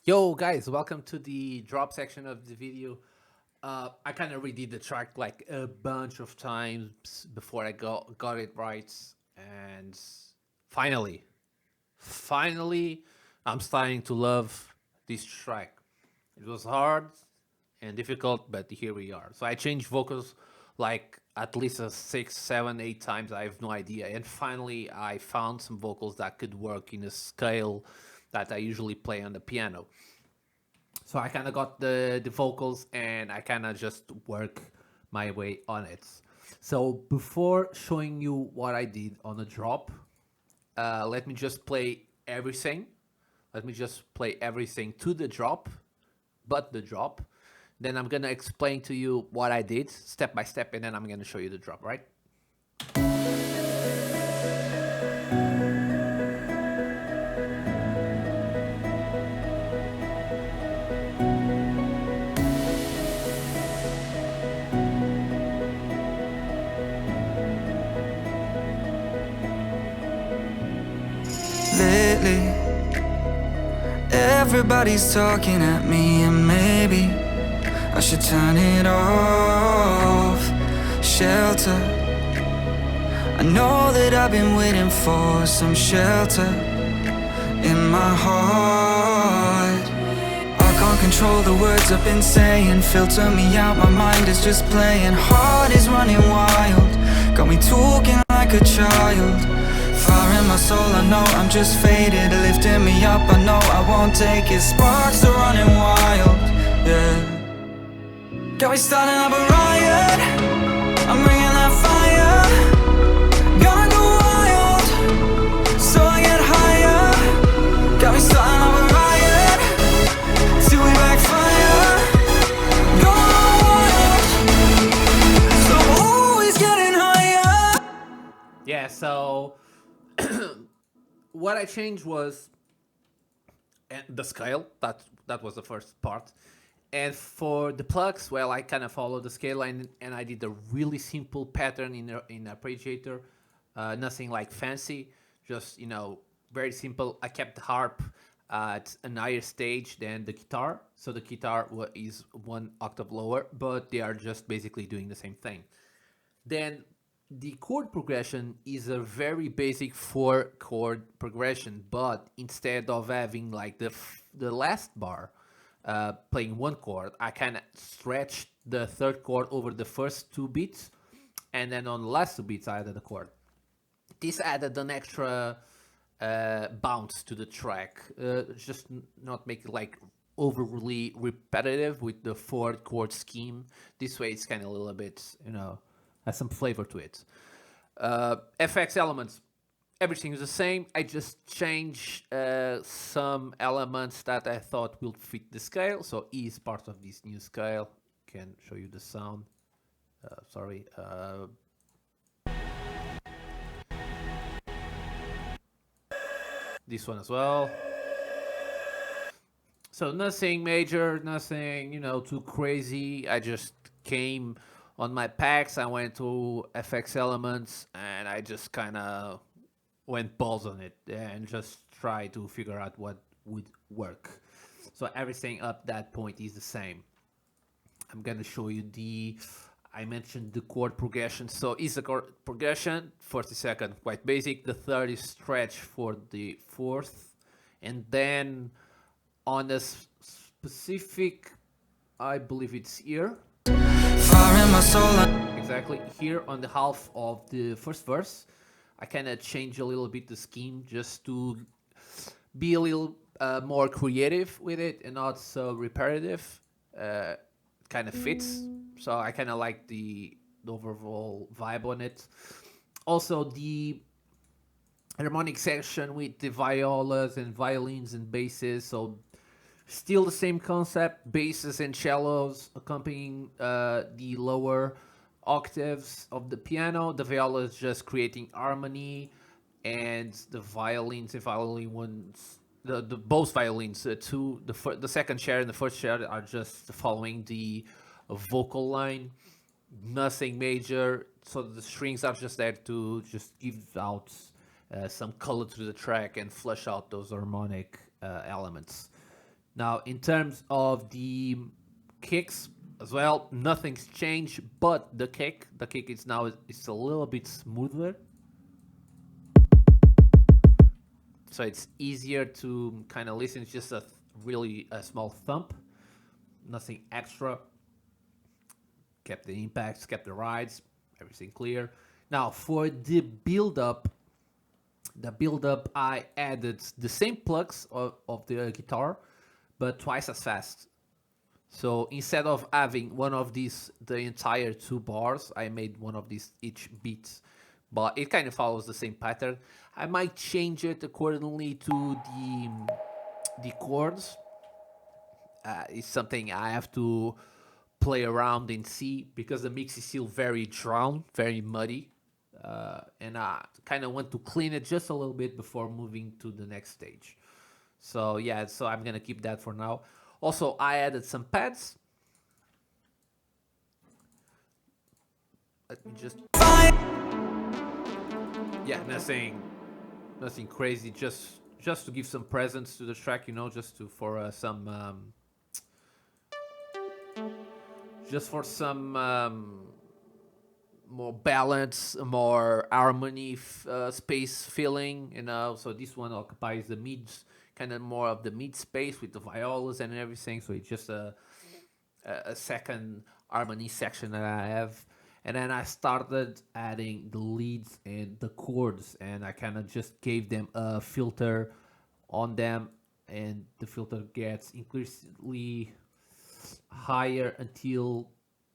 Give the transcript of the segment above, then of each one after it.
Yo guys, welcome to the drop section of the video. I kind of redid the track like a bunch of times before I got it right, and finally, finally, I'm starting to love this track. It was hard and difficult, but here we are. So I changed vocals like at least a six, seven, 8 times. I have no idea, and finally, I found some vocals that could work in a scale that I usually play on the piano. So I kind of got the vocals and I kind of just work my way on it. So before showing you what I did on the drop, let me just play everything. Let me just play everything to the drop, but the drop. Then I'm gonna explain to you what I did step by step, and then I'm gonna show you the drop, right? Lately, everybody's talking at me, and maybe I should turn it off. Shelter, I know that I've been waiting for some shelter in my heart. I can't control the words I've been saying, filter me out, my mind is just playing. Heart is running wild, got me talking like a child. Fire in my soul, I know I'm just faded, lifting me up, I know I won't take it. Sparks are running wild, yeah. Got me starting up a riot, I'm bringing that fire. Gonna go wild, so I get higher. Got me starting up a riot, till we backfire. Going wild, so I'm always getting higher. Yeah. So what I changed was the scale. That was the first part. And for the plugs, well, I kind of followed the scale and I did a really simple pattern in Arpeggiator. Nothing like fancy, just very simple. I kept the harp at an higher stage than the guitar, so the guitar is one octave lower, but they are just basically doing the same thing. Then the chord progression is a very basic four chord progression, but instead of having like the last bar playing one chord, I kind of stretched the third chord over the first two beats, and then on the last two beats I added a chord. This added an extra bounce to the track, just not make it like overly repetitive with the four chord scheme. This way it's kind of a little bit, has some flavor to it. FX elements, everything is the same. I just changed some elements that I thought will fit the scale. So E is part of this new scale. Can show you the sound. Sorry. This one as well. So nothing major, nothing too crazy. I just came on my packs. I went to FX elements and I just kind of went balls on it and just try to figure out what would work. So everything up that point is the same. I'm gonna show you I mentioned the chord progression. So is the chord progression 42nd, quite basic. The third is stretch for the fourth, and then on a specific, I believe it's here. Fire in my soul. Exactly here on the half of the first verse, I kind of change a little bit the scheme just to be a little more creative with it and not so repetitive. Kind of fits, so I kind of like the overall vibe on it. Also, the harmonic section with the violas and violins and basses, so still the same concept, basses and cellos accompanying the lower octaves of the piano. The viola is just creating harmony, and the violins and violin ones, the both violins, the second chair and the first chair are just following the vocal line. Nothing major. So the strings are just there to just give out some color to the track and flesh out those harmonic elements. Now, in terms of the kicks as well, nothing's changed, but the kick is now it's a little bit smoother, so it's easier to kind of listen. It's just a really a small thump, nothing extra. Kept the impacts, kept the rides, everything clear. Now for the build up, I added the same plugs of the guitar, but twice as fast. So instead of having one of these, the entire two bars, I made one of these each beat, but it kind of follows the same pattern. I might change it accordingly to the chords. It's something I have to play around and see because the mix is still very drowned, very muddy, and I kind of want to clean it just a little bit before moving to the next stage. So yeah, so I'm gonna keep that for now. Also, I added some pads. Let me just yeah, nothing crazy. Just to give some presence to the track, just to for some just for some more balance, more harmony, space filling. So this one occupies the mid, kind of more of the mid space with the violas and everything. So it's just a second harmony section that I have. And then I started adding the leads and the chords, and I kind of just gave them a filter on them, and the filter gets increasingly higher until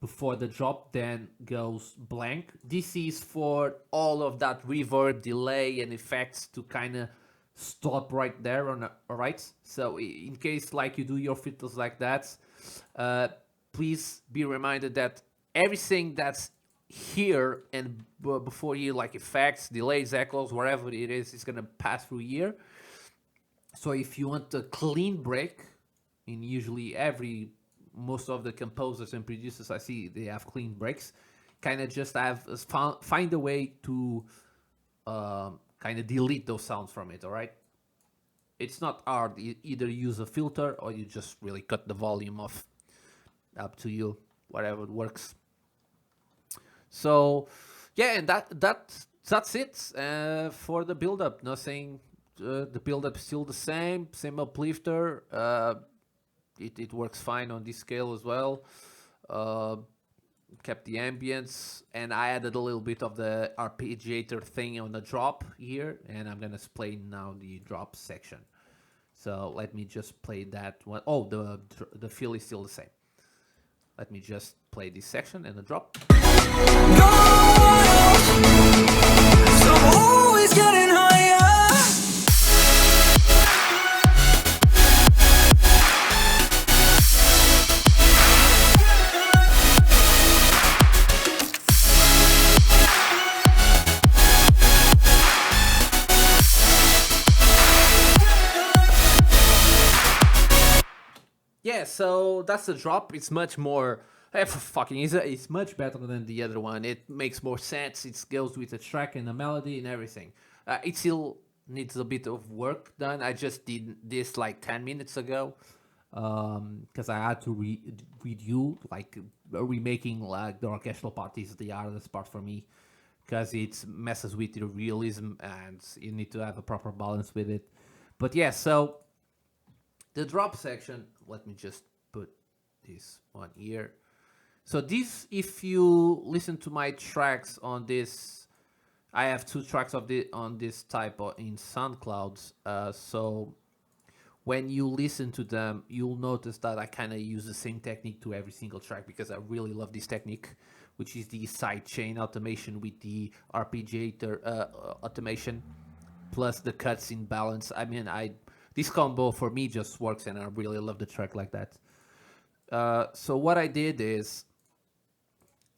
before the drop then goes blank. This is for all of that reverb, delay, and effects to kind of stop right there all right. So in case like you do your filters like that, please be reminded that everything that's here and before you, like effects, delays, echoes, whatever it is going to pass through here. So if you want a clean break, in usually most of the composers and producers I see, they have clean breaks, kind of just find a way to kind of delete those sounds from it. All right, it's not hard. You either use a filter or you just really cut the volume off. Up to you, whatever works. So yeah, and that's it for the build up. Nothing. The build up still the same uplifter. It works fine on this scale as well. Kept the ambience, and I added a little bit of the arpeggiator thing on the drop here, and I'm gonna play now the drop section. So let me just play that one. Oh, the feel is still the same. Let me just play this section and the drop. No, so I'm always getting higher. Yeah, so that's the drop. It's much more it's much better than the other one. It makes more sense. It goes with the track and the melody and everything. It still needs a bit of work done. I just did this like 10 minutes ago because I had to redo, like remaking like the orchestral part is the hardest part for me because it messes with your realism and you need to have a proper balance with it. But yeah, so the drop section, let me just put this one here. So this, if you listen to my tracks on this, I have 2 tracks on this type in SoundCloud. So when you listen to them, you'll notice that I kind of use the same technique to every single track because I really love this technique, which is the sidechain automation with the arpeggiator automation plus the cuts in balance. I mean, this combo for me just works, and I really love the track like that. So what I did is,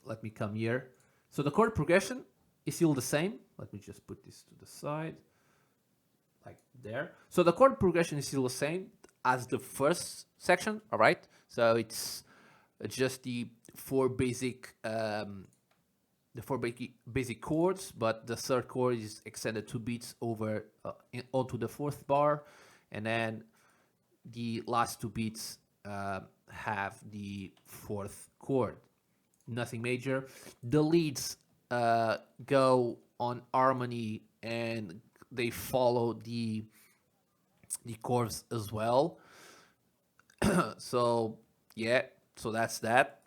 let me come here. So the chord progression is still the same. Let me just put this to the side, like there. So the chord progression is still the same as the first section, all right? So it's just the 4 basic chords, but the third chord is extended 2 beats over onto the 4th bar, and then the last two beats have the fourth chord. Nothing major. The leads go on harmony and they follow the chords as well. So yeah, so that's that.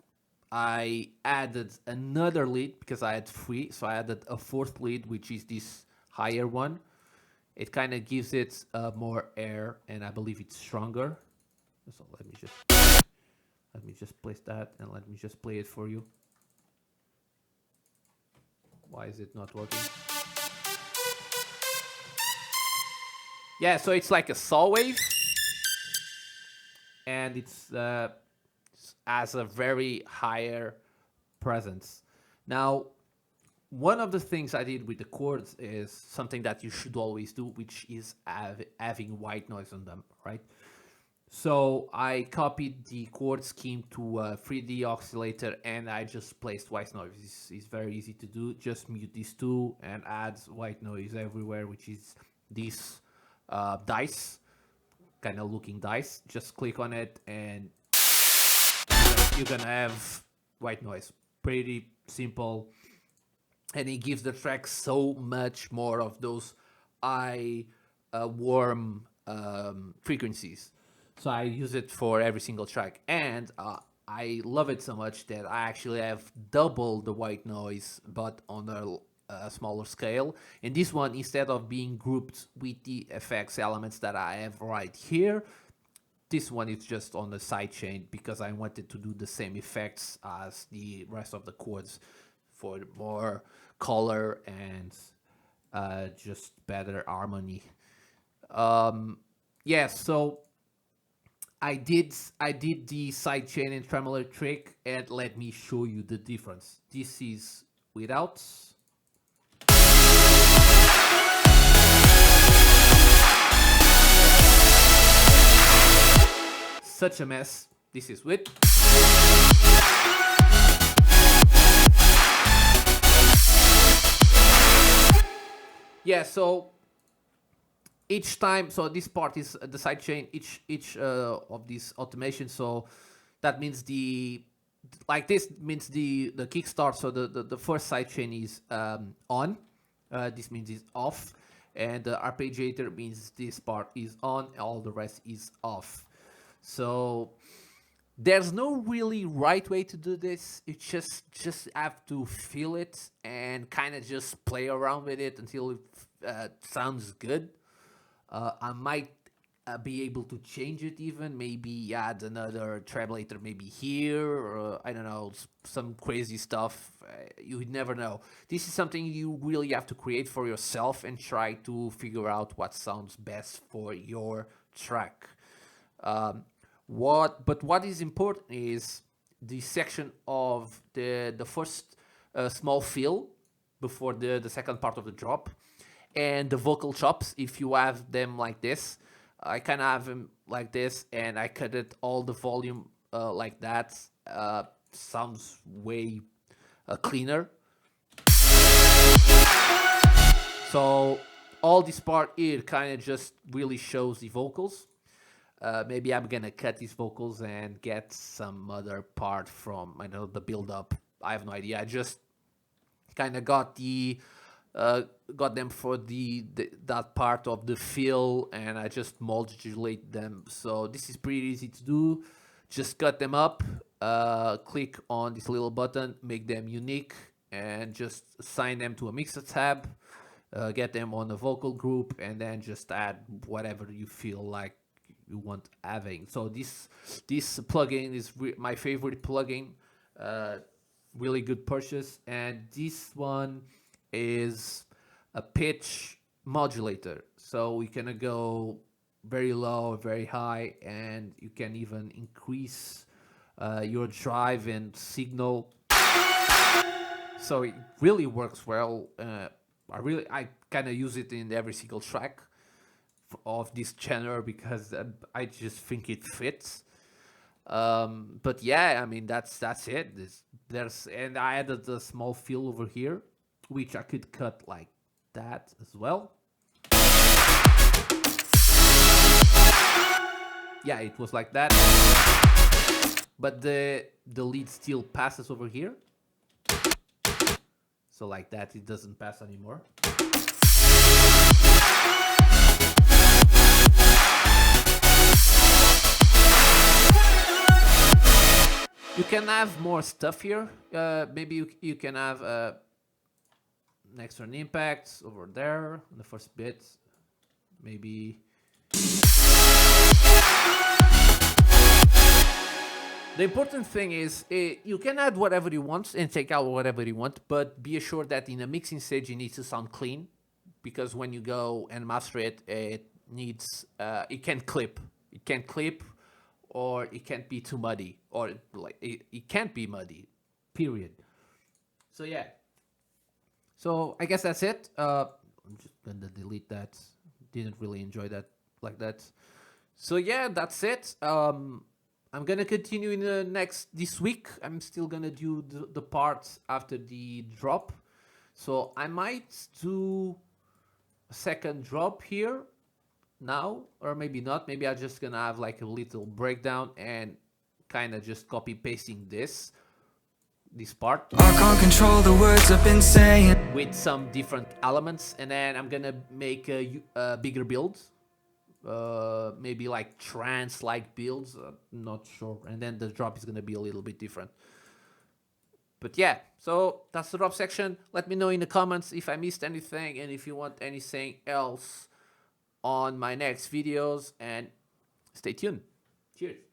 I added another lead because I had three, so I added a fourth lead, which is this higher one. It kind of gives it more air, and I believe it's stronger. So let me just place that, and let me just play it for you. Why is it not working? Yeah, so it's like a saw wave, and it's has a very higher presence. Now, one of the things I did with the chords is something that you should always do, which is having white noise on them, right? So I copied the chord scheme to a 3D oscillator and I just placed white noise. It's very easy to do. Just mute these two and add white noise everywhere, which is this dice, kind of looking dice. Just click on it and you're gonna have white noise. Pretty simple. And it gives the track so much more of those eye warm frequencies. So I use it for every single track, and I love it so much that I actually have double the white noise, but on a smaller scale. And this one, instead of being grouped with the effects elements that I have right here, this one is just on the side chain because I wanted to do the same effects as the rest of the chords for more color and just better harmony. Yeah, so I did the sidechain and tremolo trick, and let me show you the difference. This is without. Such a mess. This is with. Yeah, so each time, so this part is the sidechain, each of these automation, so that means this means the kickstart, so the first sidechain is on, this means it's off, and the arpeggiator means this part is on, all the rest is off. So there's no really right way to do this. You just have to feel it and kind of just play around with it until it sounds good. I might be able to change it even, maybe add another treblator maybe here, or I don't know, some crazy stuff. You would never know. This is something you really have to create for yourself and try to figure out what sounds best for your track. What is important is the section of the first small fill before the second part of the drop, and the vocal chops. If you have them like this, I kind of have them like this, and I cut it all the volume like that. Sounds way cleaner. So all this part here kind of just really shows the vocals. Maybe I'm gonna cut these vocals and get some other part from, I know, the build up. I have no idea. I just kind of got them for that part of the fill, and I just modulate them. So this is pretty easy to do. Just cut them up, click on this little button, make them unique, and just assign them to a mixer tab. Get them on a vocal group, and then just add whatever you feel like you want having. So this plugin is my favorite plugin. Really good purchase, and this one is a pitch modulator, so we can go very low, very high, and you can even increase your drive and signal. So it really works well. I kind of use it in every single track of this genre because I just think it fits. But yeah, I mean that's it. And I added a small fill over here, which I could cut like that as well. yeah, it was like that. But the lead still passes over here. So like that, it doesn't pass anymore. You can have more stuff here. Maybe you can have an extra impact over there on the first bit. Maybe. The important thing is you can add whatever you want and take out whatever you want, but be assured that in a mixing stage it needs to sound clean, because when you go and master it, it needs it can clip. It can clip, or it can't be too muddy, or like it can't be muddy, period. So yeah. So I guess that's it. I'm just gonna delete that. Didn't really enjoy that like that. So yeah, that's it. I'm gonna continue in this week. I'm still gonna do the parts after the drop. So I might do a second drop here now, or maybe not. Maybe I'm just gonna have like a little breakdown and kind of just copy pasting this part. I can't control the words I've been saying. With some different elements, and then I'm gonna make a bigger build. Maybe like trance-like builds, not sure. And then the drop is gonna be a little bit different. But yeah, so that's the drop section. Let me know in the comments if I missed anything, and if you want anything else on my next videos, and stay tuned. Cheers.